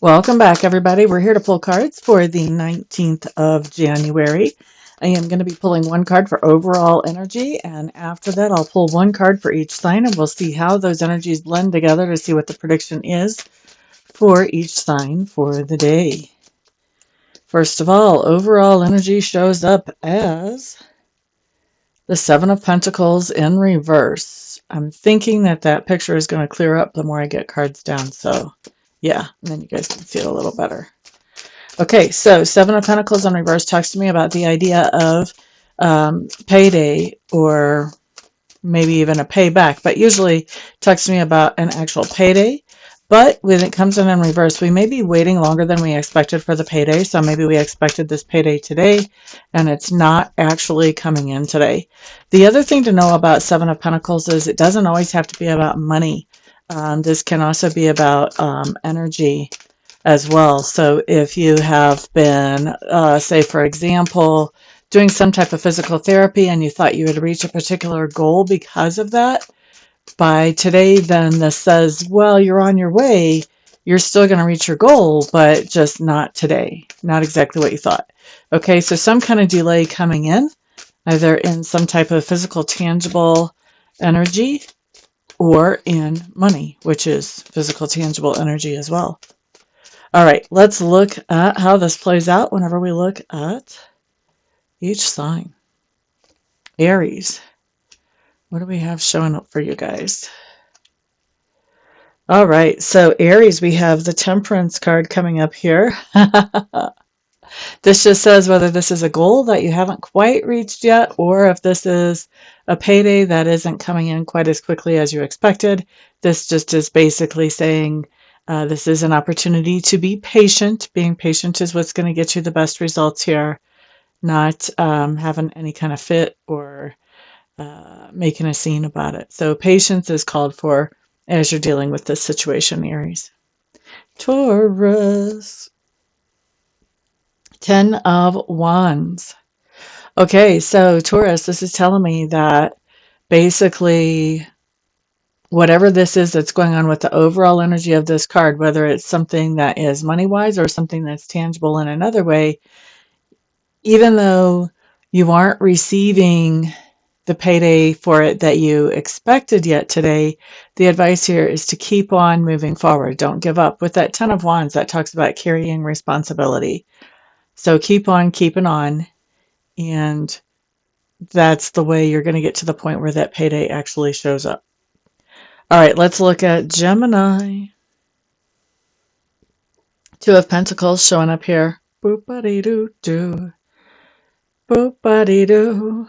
Welcome back, everybody. We're here to pull cards for the 19th of January. I am going to be pulling one card for overall energy, and after that, I'll pull one card for each sign, and we'll see how those energies blend together to see what the prediction is for each sign for the day. First of all, overall energy shows up as the Seven of Pentacles in reverse. I'm thinking that that picture is going to clear up the more I get cards down, so yeah, and then you guys can see it a little better. Okay, so Seven of Pentacles in reverse talks to me about the idea of payday or maybe even a payback, but usually talks to me about an actual payday. But when it comes in reverse, we may be waiting longer than we expected for the payday. So maybe we expected this payday today, and it's not actually coming in today. The other thing to know about Seven of Pentacles is it doesn't always have to be about money. This can also be about energy as well. So if you have been, say, for example, doing some type of physical therapy and you thought you would reach a particular goal because of that, by today, then this says, well, you're on your way. You're still going to reach your goal, but just not today. Not exactly what you thought. Okay, so some kind of delay coming in, either in some type of physical, tangible energy or in money, which is physical, tangible energy as well. All right, let's look at how this plays out whenever we look at each sign. Aries. What do we have showing up for you guys? All right, so Aries, we have the Temperance card coming up here. This just says whether this is a goal that you haven't quite reached yet, or if this is a payday that isn't coming in quite as quickly as you expected. This just is basically saying this is an opportunity to be patient. Being patient is what's going to get you the best results here, not having any kind of fit or making a scene about it. So patience is called for as you're dealing with this situation, Aries. Taurus. 10 of Wands. Okay, so Taurus, this is telling me that basically whatever this is that's going on with the overall energy of this card, whether it's something that is money-wise or something that's tangible in another way, even though you aren't receiving the payday for it that you expected yet today, the advice here is to keep on moving forward. Don't give up. With that 10 of Wands, that talks about carrying responsibility. So keep on keeping on, and that's the way you're going to get to the point where that payday actually shows up. All right, let's look at Gemini. Two of Pentacles showing up here. Boop-a-dee-doo-doo. Boop-a-dee-doo.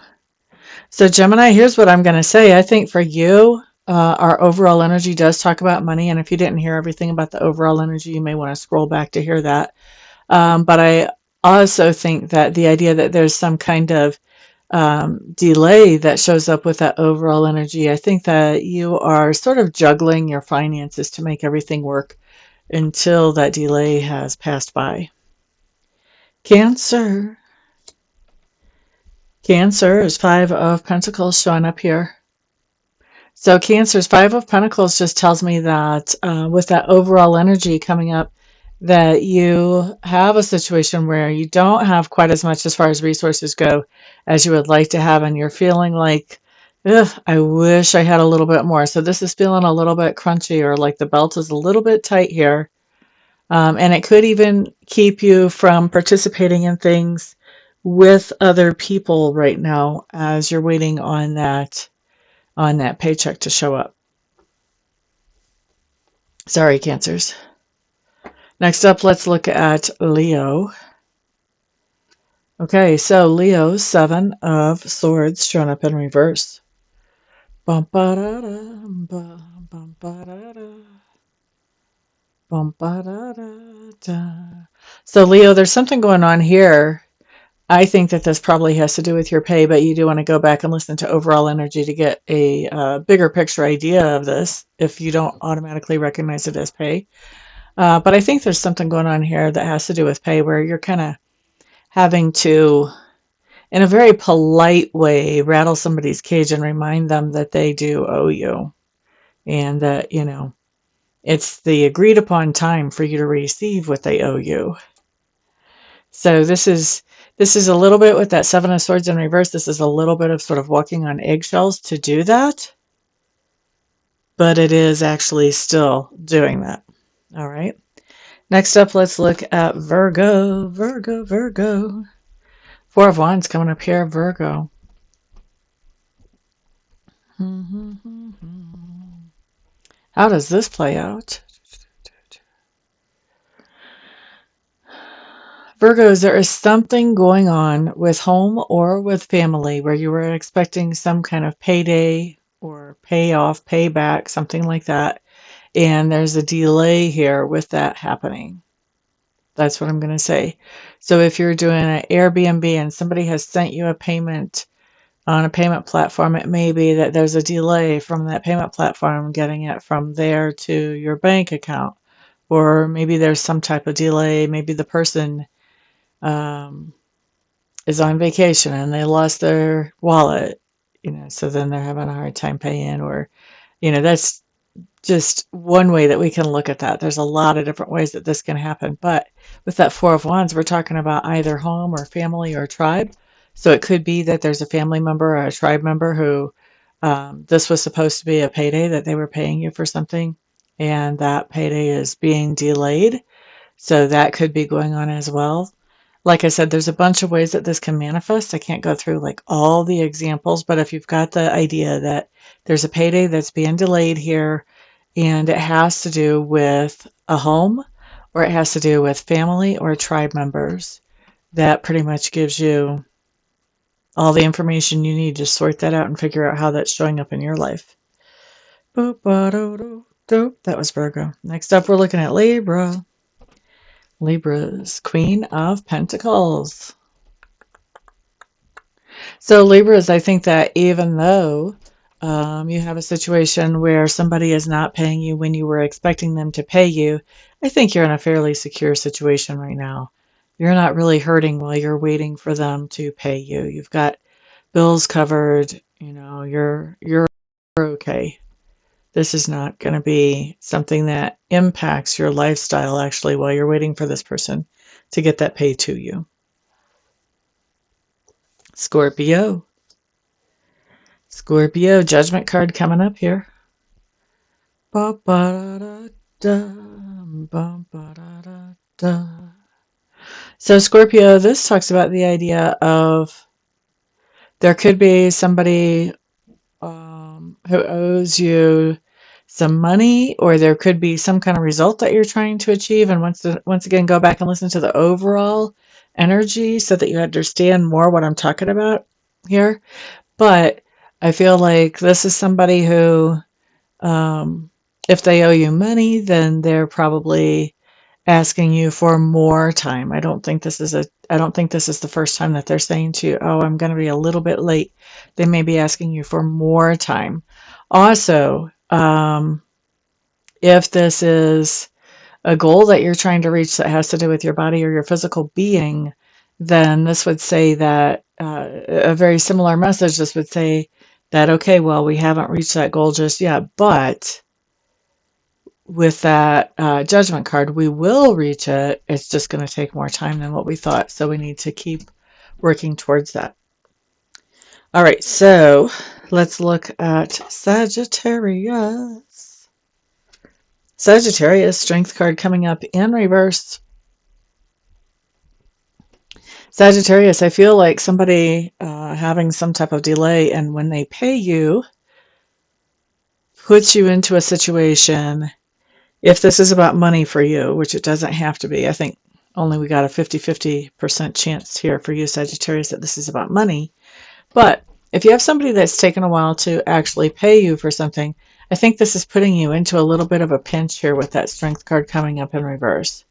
So Gemini, here's what I'm going to say. I think for you, our overall energy does talk about money, and if you didn't hear everything about the overall energy, you may want to scroll back to hear that. But I also think that the idea that there's some kind of delay that shows up with that overall energy, I think that you are sort of juggling your finances to make everything work until that delay has passed by. Cancer. Cancer is 5 of Pentacles showing up here. So Cancer's 5 of Pentacles just tells me that with that overall energy coming up, that you have a situation where you don't have quite as much as far as resources go as you would like to have, and you're feeling like, ugh, I wish I had a little bit more. So this is feeling a little bit crunchy, or like the belt is a little bit tight here. And it could even keep you from participating in things with other people right now as you're waiting on that paycheck to show up. Sorry, Cancers. Next up, let's look at Leo. Okay, so Leo, 7 of Swords showing up in reverse. Bum ba da da, bum bum ba da da. Bum ba da da da. So Leo, there's something going on here. I think that this probably has to do with your pay, but you do want to go back and listen to overall energy to get a bigger picture idea of this if you don't automatically recognize it as pay. But I think there's something going on here that has to do with pay, where you're kind of having to, in a very polite way, rattle somebody's cage and remind them that they do owe you, and that, It's the agreed upon time for you to receive what they owe you. So this is a little bit with that Seven of Swords in reverse. This is a little bit of sort of walking on eggshells to do that, but it is actually still doing that. All right. Next up, let's look at Virgo. Virgo. Four of Wands coming up here, Virgo. How does this play out? Virgos, there is something going on with home or with family where you were expecting some kind of payday or payoff, payback, something like that. And there's a delay here with that happening. That's what I'm going to say. So if you're doing an Airbnb and somebody has sent you a payment on a payment platform, it may be that there's a delay from that payment platform getting it from there to your bank account. Or maybe there's some type of delay. Maybe the person is on vacation and they lost their wallet, so then they're having a hard time paying, or, that's just one way that we can look at that. There's a lot of different ways that this can happen. But with that Four of Wands, we're talking about either home or family or tribe. So it could be that there's a family member or a tribe member who this was supposed to be a payday, that they were paying you for something, and that payday is being delayed. So that could be going on as well. Like I said, there's a bunch of ways that this can manifest. I can't go through like all the examples, but if you've got the idea that there's a payday that's being delayed here, and it has to do with a home, or it has to do with family or tribe members, that pretty much gives you all the information you need to sort that out and figure out how that's showing up in your life. That was Virgo. Next up, we're looking at Libra. Libra's Queen of Pentacles. So Libras, I think that even though you have a situation where somebody is not paying you when you were expecting them to pay you, I think you're in a fairly secure situation right now. You're not really hurting while you're waiting for them to pay you. You've got bills covered, you're okay. This is not going to be something that impacts your lifestyle, actually, while you're waiting for this person to get that pay to you. Scorpio. Scorpio, Judgment card coming up here. So Scorpio, this talks about the idea of there could be somebody who owes you some money, or there could be some kind of result that you're trying to achieve. And once again, go back and listen to the overall energy so that you understand more what I'm talking about here. But I feel like this is somebody who, if they owe you money, then they're probably asking you for more time. I don't think this is the first time that they're saying to you, oh, I'm going to be a little bit late. They may be asking you for more time. Also, if this is a goal that you're trying to reach that has to do with your body or your physical being, then this would say that a very similar message. This would say that, okay, well, we haven't reached that goal just yet, but with that Judgment card, we will reach it. It's just going to take more time than what we thought. So we need to keep working towards that. All right, so let's look at Sagittarius. Sagittarius, Strength card coming up in reverse. Sagittarius, I feel like somebody having some type of delay, and when they pay you, puts you into a situation, if this is about money for you, which it doesn't have to be. I think only we got a 50% chance here for you, Sagittarius, that this is about money. But if you have somebody that's taken a while to actually pay you for something, I think this is putting you into a little bit of a pinch here with that Strength card coming up in reverse.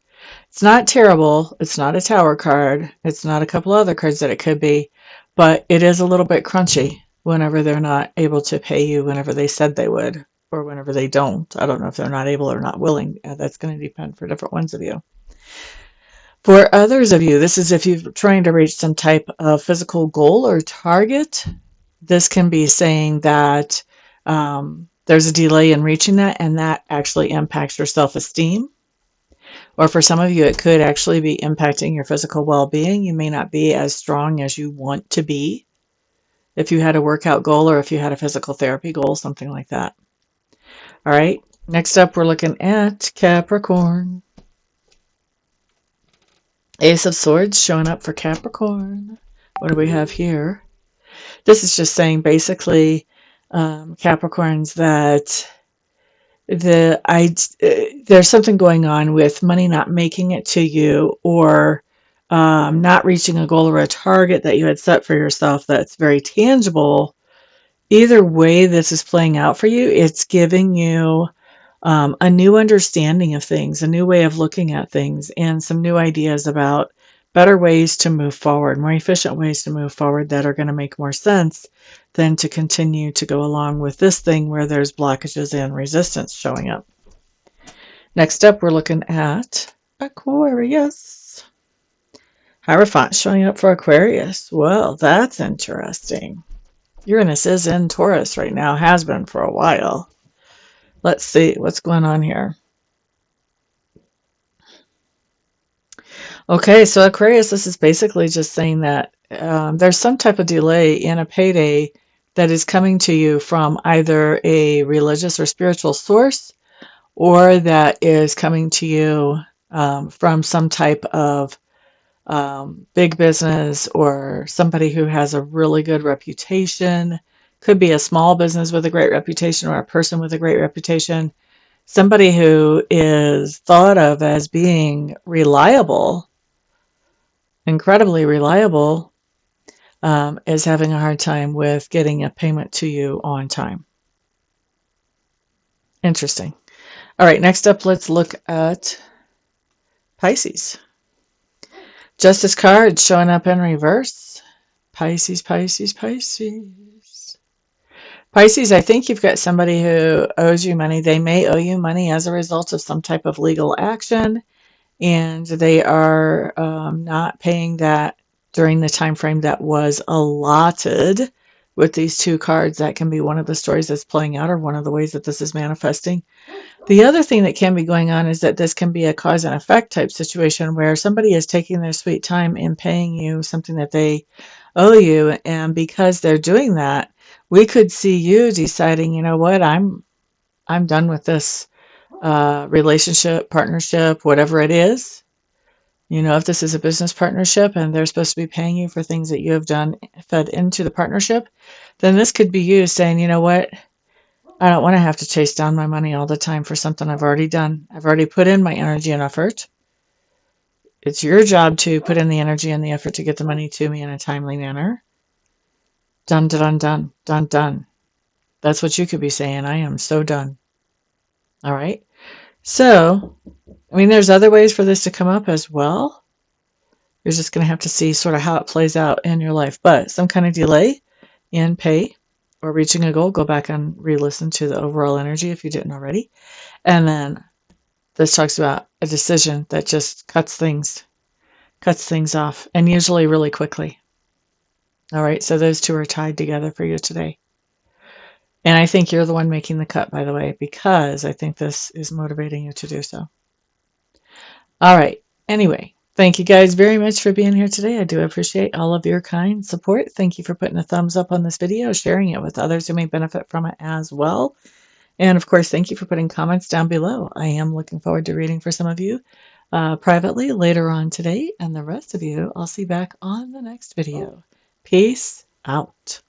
It's not terrible. It's not a Tower card. It's not a couple other cards that it could be, but it is a little bit crunchy whenever they're not able to pay you whenever they said they would, or whenever they don't. I don't know if they're not able or not willing. That's going to depend for different ones of you. For others of you, this is if you're trying to reach some type of physical goal or target. This can be saying that there's a delay in reaching that, and that actually impacts your self-esteem. Or for some of you, it could actually be impacting your physical well-being. You may not be as strong as you want to be if you had a workout goal or if you had a physical therapy goal, something like that. All right, next up, we're looking at Capricorn. Ace of Swords showing up for Capricorn. What do we have here? This is just saying basically, Capricorns, that there's something going on with money not making it to you, or not reaching a goal or a target that you had set for yourself that's very tangible. Either way this is playing out for you, it's giving you a new understanding of things, a new way of looking at things, and some new ideas about better ways to move forward, more efficient ways to move forward that are going to make more sense than to continue to go along with this thing where there's blockages and resistance showing up. Next up, we're looking at Aquarius. Hierophant showing up for Aquarius. Well, that's interesting. Uranus is in Taurus right now, has been for a while. Let's see what's going on here. Okay, so Aquarius, this is basically just saying that there's some type of delay in a payday that is coming to you from either a religious or spiritual source, or that is coming to you from some type of big business, or somebody who has a really good reputation. Could be a small business with a great reputation, or a person with a great reputation. Somebody who is thought of as being reliable, incredibly reliable, is having a hard time with getting a payment to you on time. Interesting. All right, next up, let's look at Pisces. Justice card showing up in reverse. Pisces, Pisces, Pisces. Pisces, I think you've got somebody who owes you money. They may owe you money as a result of some type of legal action, and they are not paying that during the time frame that was allotted. With these two cards, that can be one of the stories that's playing out, or one of the ways that this is manifesting. The other thing that can be going on is that this can be a cause and effect type situation, where somebody is taking their sweet time in paying you something that they owe you, and because they're doing that, we could see you deciding, you know what, I'm done with this relationship, partnership, whatever it is. You know, if this is a business partnership and they're supposed to be paying you for things that you have done, fed into the partnership, then this could be you saying, you know what, I don't want to have to chase down my money all the time for something I've already done. I've already put in my energy and effort. It's your job to put in the energy and the effort to get the money to me in a timely manner. Done, done, done, done, done. That's what you could be saying. I am so done. All right. So, I mean, there's other ways for this to come up as well. You're just going to have to see sort of how it plays out in your life. But some kind of delay in pay or reaching a goal, go back and re-listen to the overall energy if you didn't already. And then this talks about a decision that just cuts things off, and usually really quickly. All right, so those two are tied together for you today. And I think you're the one making the cut, by the way, because I think this is motivating you to do so. All right. Anyway, thank you guys very much for being here today. I do appreciate all of your kind support. Thank you for putting a thumbs up on this video, sharing it with others who may benefit from it as well. And of course, thank you for putting comments down below. I am looking forward to reading for some of you privately later on today. And the rest of you, I'll see back on the next video. Peace out.